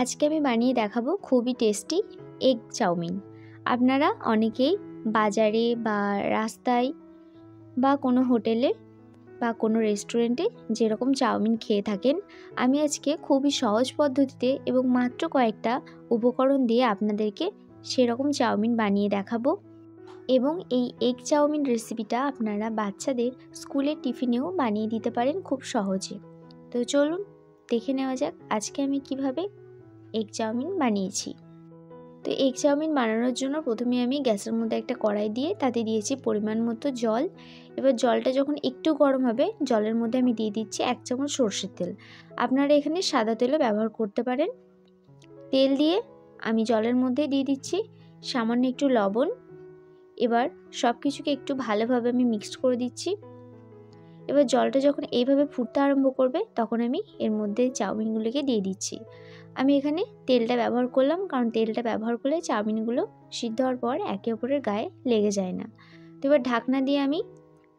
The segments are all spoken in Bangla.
আজকে আমি বানিয়ে দেখাবো খুবই টেস্টি এগ চাউমিন। আপনারা অনেকেই বাজারে বা রাস্তায় বা কোনো হোটেলে বা কোনো রেস্টুরেন্টে যেরকম চাউমিন খেয়ে থাকেন, আমি আজকে খুবই সহজ পদ্ধতিতে এবং মাত্র কয়েকটা উপকরণ দিয়ে আপনাদেরকে সেরকম চাউমিন বানিয়ে দেখাবো। এবং এই এগ চাউমিন রেসিপিটা আপনারা বাচ্চাদের স্কুলের টিফিনেও বানিয়ে দিতে পারেন খুব সহজে। তো চলুন দেখে নেওয়া যাক আজকে আমি কিভাবে এগ চাউমিন বানিয়েছি। তো এগ চাউমিন বানানোর জন্য প্রথমে আমি গ্যাসের মধ্যে একটা কড়াই দিয়ে তাতে দিয়েছি পরিমাণ মতো জল। এবার জলটা যখন একটু গরম হবে, জলের মধ্যে আমি দিয়ে দিচ্ছি 1 চামচ সরষের তেল। আপনারা এখানে সাদা তেলও ব্যবহার করতে পারেন। তেল দিয়ে আমি জলের মধ্যে দিয়ে দিচ্ছি সামান্য একটু লবণ। এবার সব কিছুকে একটু ভালোভাবে আমি মিক্সড করে দিচ্ছি। এবার জলটা যখন এইভাবে ফুটতে আরম্ভ করবে, তখন আমি এর মধ্যে চাউমিনগুলোকে দিয়ে দিচ্ছি। আমি এখানে তেলটা ব্যবহার করলাম, কারণ তেলটা ব্যবহার করলে চাউমিনগুলো সিদ্ধ হওয়ার পর একে অপরের গায়ে লেগে যায় না। তো এবার ঢাকনা দিয়ে আমি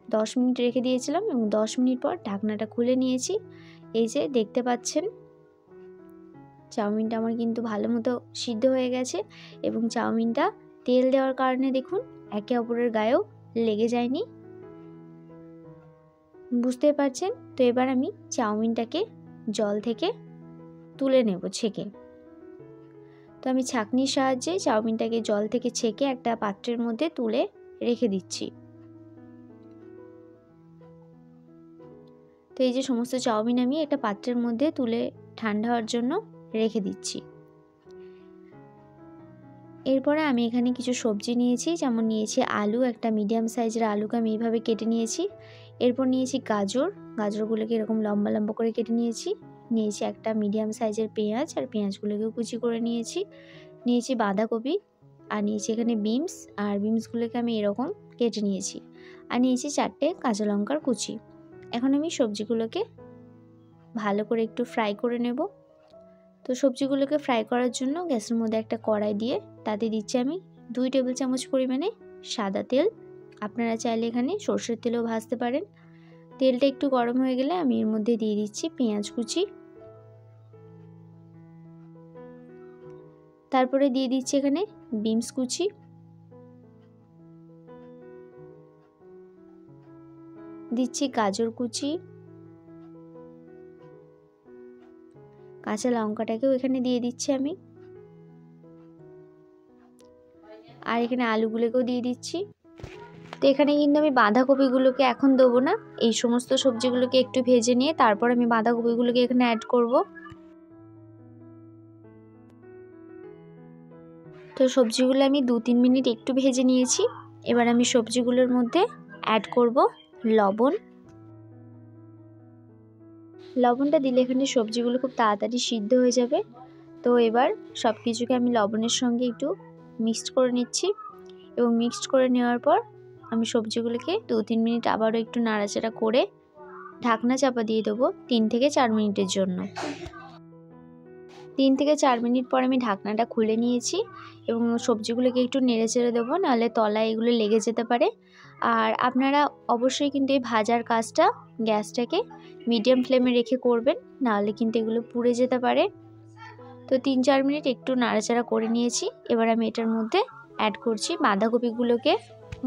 10 মিনিট রেখে দিয়েছিলাম এবং 10 মিনিট পর ঢাকনাটা খুলে নিয়েছি। এই যে দেখতে পাচ্ছেন চাউমিনটা আমার কিন্তু ভালো মতো সিদ্ধ হয়ে গেছে এবং চাউমিনটা তেল দেওয়ার কারণে দেখুন একে অপরের গায়েও লেগে যায়নি, বুঝতে পারছেন। তো এবার আমি চাউমিনটাকে জল থেকে তুলে নেব ছেঁকে। তো আমি ছাঁকনির সাহায্যে চাউমিনটাকে জল থেকে ছেঁকে একটা পাত্রের মধ্যে তুলে রেখে দিচ্ছি। তো এই যে সমস্ত চাউমিন আমি একটা পাত্রের মধ্যে তুলে ঠান্ডা হওয়ার জন্য রেখে দিচ্ছি। এরপরে আমি এখানে কিছু সবজি নিয়েছি, যেমন নিয়েছি আলু, একটা মিডিয়াম সাইজের আলুকে আমি এইভাবে কেটে নিয়েছি। এরপর নিয়েছি গাজরগুলোকে এরকম লম্বা লম্বা করে কেটে নিয়েছি। নিয়েছি একটা মিডিয়াম সাইজের পেঁয়াজ, আর পেঁয়াজগুলোকেও কুচি করে নিয়েছি। নিয়েছি বাঁধাকপি, আর নিয়েছি এখানে বিনস, আর বিনসগুলোকে আমি এরকম কেটে নিয়েছি। আর নিয়েছি 4টে কাঁচা লঙ্কার কুচি। এখন আমি সবজিগুলোকে ভালো করে একটু ফ্রাই করে নেব। তো সবজিগুলোকে ফ্রাই করার জন্য গ্যাসের মধ্যে একটা কড়াই দিয়ে তাতে দিচ্ছি আমি 2 টেবিল চামচ পরিমাণে সাদা তেল। আপনারা চাইলে এখানে সরষের তেলও ভাজতে পারেন। তেলটা একটু গরম হয়ে গেলে আমি এর মধ্যে দিয়ে দিচ্ছি পেঁয়াজ কুচি। তারপরে দিয়ে দিচ্ছি এখানে বিনস কুচি, দিচ্ছি গাজর কুচি, কাঁচা লঙ্কাটাকেও এখানে দিয়ে দিচ্ছি আমি, আর এখানে আলুগুলোকেও দিয়ে দিচ্ছি। তো এখানে কিন্তু আমি বাঁধাকপিগুলোকে এখন দেবো না, এই সমস্ত সবজিগুলোকে একটু ভেজে নিয়ে তারপর আমি বাঁধাকপিগুলোকে এখানে অ্যাড করব। তো সবজিগুলো আমি 2-3 মিনিট একটু ভেজে নিয়েছি। এবার আমি সবজিগুলোর মধ্যে অ্যাড করব লবণ। লবণটা দিলে এখানে সবজিগুলো খুব তাড়াতাড়ি সিদ্ধ হয়ে যাবে। তো এবার সব কিছুকে আমি লবণের সঙ্গে একটু মিক্সড করে নিচ্ছি এবং মিক্সড করে নেওয়ার পর আমি সবজিগুলোকে 2-3 মিনিট আবারও একটু নাড়াচাড়া করে ঢাকনা চাপা দিয়ে দেবো 3 থেকে 4 মিনিটের জন্য। 3 থেকে 4 মিনিট পর আমি ঢাকনাটা খুলে নিয়েছি এবং সবজিগুলোকে একটু নেড়েচেড়ে দেবো, নাহলে তলায় এগুলো লেগে যেতে পারে। আর আপনারা অবশ্যই কিন্তু এই ভাজার কাজটা গ্যাসটাকে মিডিয়াম ফ্লেমে রেখে করবেন, নাহলে কিন্তু এগুলো পুড়ে যেতে পারে। তো 3-4 মিনিট একটু নাড়াচাড়া করে নিয়েছি। এবার আমি এটার মধ্যে অ্যাড করছি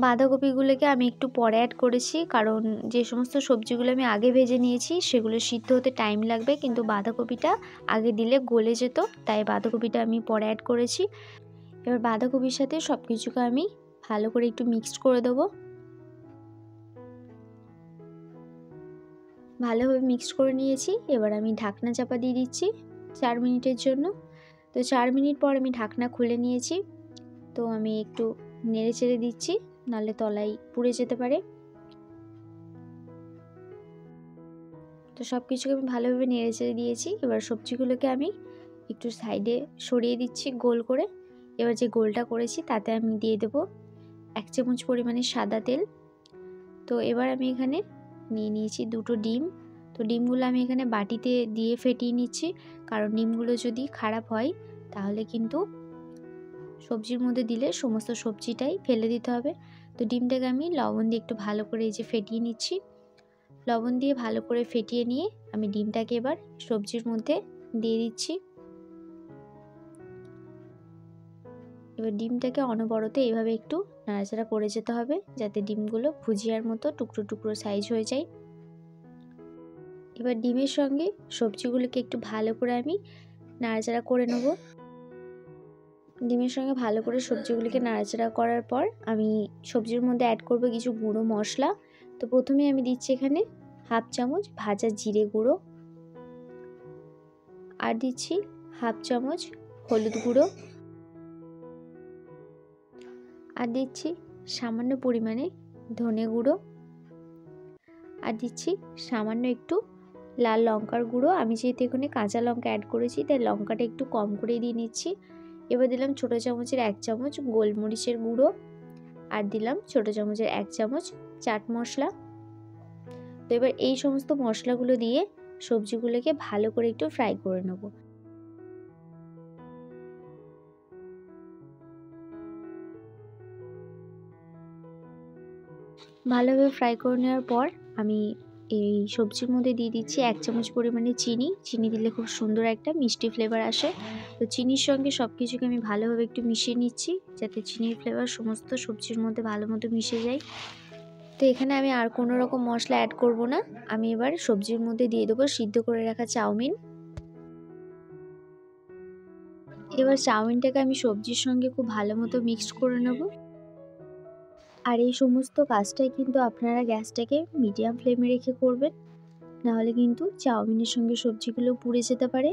বাঁধাকপিগুলোকে আমি একটু পরে অ্যাড করেছি, কারণ যে সমস্ত সবজিগুলো আমি আগে ভেজে নিয়েছি সেগুলো সিদ্ধ হতে টাইম লাগবে, কিন্তু বাঁধাকপিটা আগে দিলে গলে যেত, তাই বাঁধাকপিটা আমি পরে অ্যাড করেছি। এবার বাঁধাকপির সাথে সব কিছুকে আমি ভালো করে একটু মিক্সড করে দেবো। ভালোভাবে মিক্সড করে নিয়েছি। এবার আমি ঢাকনা চাপা দিয়ে দিচ্ছি 4 মিনিটের জন্য। তো 4 মিনিট পর আমি ঢাকনা খুলে নিয়েছি। তো আমি একটু নেড়ে চেড়ে দিচ্ছি, নাহলে তলায় পুড়ে যেতে পারে। তো সব কিছুকে আমি ভালোভাবে নেড়ে চেড়ে দিয়েছি। এবার সবজিগুলোকে আমি একটু সাইডে সরিয়ে দিচ্ছি গোল করে। এবার যে গোলটা করেছি তাতে আমি দিয়ে দেব 1 চামচ পরিমাণে সাদা তেল। তো এবার আমি এখানে নিয়ে নিয়েছি 2টো ডিম। তো ডিমগুলো আমি এখানে বাটিতে দিয়ে ফেটিয়ে নিচ্ছি, কারণ ডিমগুলো যদি খারাপ হয় তাহলে কিন্তু সবজির মধ্যে দিলে সমস্ত সবজিটাই ফেলে দিতে হবে। তো ডিমটাকে আমি লবণ দিয়ে একটু ভালো করে এই যে ফেটিয়ে নিচ্ছি। লবণ দিয়ে ভালো করে ফেটিয়ে নিয়ে আমি ডিমটাকে এবার সবজির মধ্যে দিয়ে দিচ্ছি। এবার ডিমটাকে অনবরত এইভাবে একটু নাড়াচাড়া করে যেতে হবে, যাতে ডিমগুলো ভুজিয়ার মতো টুকরো টুকরো সাইজ হয়ে যায়। এবার ডিমের সঙ্গে সবজিগুলোকে একটু ভালো করে আমি নাড়াচাড়া করে নেব। ডিমের সঙ্গে ভালো করে সবজিগুলিকে নাড়াচাড়া করার পর আমি সবজির মধ্যে অ্যাড করব কিছু গুঁড়ো মশলা। তো প্রথমে আমি দিচ্ছি এখানে হাফ চামচ ভাজা জিরে গুঁড়ো, আর দিচ্ছি হাফ চামচ হলুদ গুঁড়ো, আর দিচ্ছি সামান্য পরিমাণে ধনে গুঁড়ো, আর দিচ্ছি সামান্য একটু লাল লঙ্কার গুঁড়ো। আমি যেহেতু এখানে কাঁচা লঙ্কা অ্যাড করেছি তাই লঙ্কাটা একটু কম করে দিয়ে নিচ্ছি। এবার দিলাম ছোটো চামচের 1 চামচ গোলমরিচের গুঁড়ো, আর দিলাম ছোটো চামচের 1 চামচ চাট মশলা। তো এবার এই সমস্ত মশলাগুলো দিয়ে সবজিগুলোকে ভালো করে একটু ফ্রাই করে নেব। ভালোভাবে ফ্রাই করে নেওয়ার পর আমি এই সবজির মধ্যে দিয়ে দিচ্ছি 1 চামচ পরিমাণে চিনি। চিনি দিলে খুব সুন্দর একটা মিষ্টি ফ্লেভার আসে। তো চিনির সঙ্গে সব কিছুকে আমি ভালোভাবে একটু মিশিয়ে নিচ্ছি, যাতে চিনির ফ্লেভার সমস্ত সবজির মধ্যে ভালো মতো মিশে যায়। তো এখানে আমি আর কোনো রকম মশলা অ্যাড করব না। আমি এবার সবজির মধ্যে দিয়ে দেবো সিদ্ধ করে রাখা চাউমিন। এবার চাউমিনটাকে আমি সবজির সঙ্গে খুব ভালো মতো মিক্সড করে নেব। আর এই সমস্ত কাজটাই কিন্তু আপনারা গ্যাসটাকে মিডিয়াম ফ্লেমে রেখে করবেন, নাহলে কিন্তু চাউমিনের সঙ্গে সবজিগুলো পুড়ে যেতে পারে।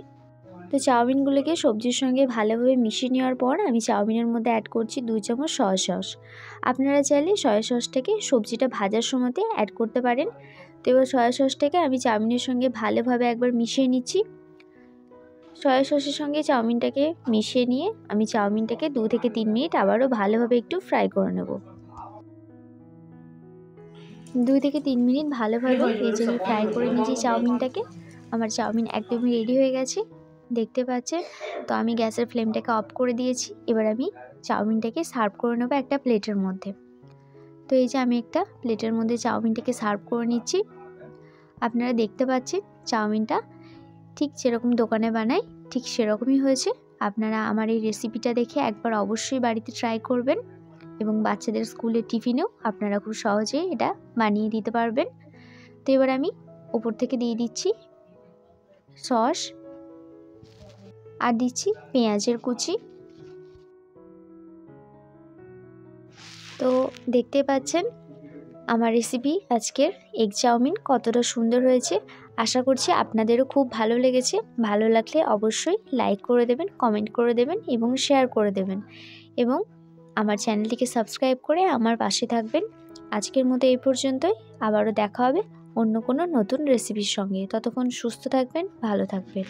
তো চাউমিনগুলোকে সবজির সঙ্গে ভালোভাবে মিশিয়ে নেওয়ার পর আমি চাউমিনের মধ্যে অ্যাড করছি 2 চামচ সয়া সস। আপনারা চাইলে সয়া সসটাকে সবজিটা ভাজার সময়তে অ্যাড করতে পারেন। তো এবার সয়া সসটাকে আমি চাউমিনের সঙ্গে ভালোভাবে একবার মিশিয়ে নিচ্ছি। সয়া সসের সঙ্গে চাউমিনটাকে মিশিয়ে নিয়ে আমি চাউমিনটাকে 2 থেকে 3 মিনিট আবারও ভালোভাবে একটু ফ্রাই করে নেব। 2 থেকে 3 মিনিট ভালোভাবে এই যে আমি ফ্রাই করে নিয়েছি চাউমিনটাকে। আমার চাউমিন একদমই রেডি হয়ে গেছে, দেখতে পাচ্ছেন। তো আমি গ্যাসের ফ্লেমটাকে অফ করে দিয়েছি। এবার আমি চাউমিনটাকে সার্ভ করে নেব একটা প্লেটের মধ্যে। তো এই যে আমি একটা প্লেটের মধ্যে চাউমিনটাকে সার্ভ করে নিচ্ছি। আপনারা দেখতে পাচ্ছেন চাউমিনটা ঠিক যেরকম দোকানে বানাই ঠিক সেরকমই হয়েছে। আপনারা আমার এই রেসিপিটা দেখে একবার অবশ্যই বাড়িতে ট্রাই করবেন, এবং বাচ্চাদের স্কুলের টিফিনেও আপনারা খুব সহজেই এটা বানিয়ে দিতে পারবেন। তো এবার আমি উপর থেকে দিয়ে দিচ্ছি সস, আর দিচ্ছি পেঁয়াজের কুচি। তো দেখতে পাচ্ছেন আমার রেসিপি আজকের এগ চাউমিন কতটা সুন্দর হয়েছে। আশা করছি আপনাদেরও খুব ভালো লেগেছে। ভালো লাগলে অবশ্যই লাইক করে দেবেন, কমেন্ট করে দেবেন এবং শেয়ার করে দেবেন, এবং আমার চ্যানেলটিকে সাবস্ক্রাইব করে আমার পাশে থাকবেন। আজকের মতো এই পর্যন্তই। আবারও দেখা হবে অন্য কোনো নতুন রেসিপির সঙ্গে। ততক্ষণ সুস্থ থাকবেন, ভালো থাকবেন।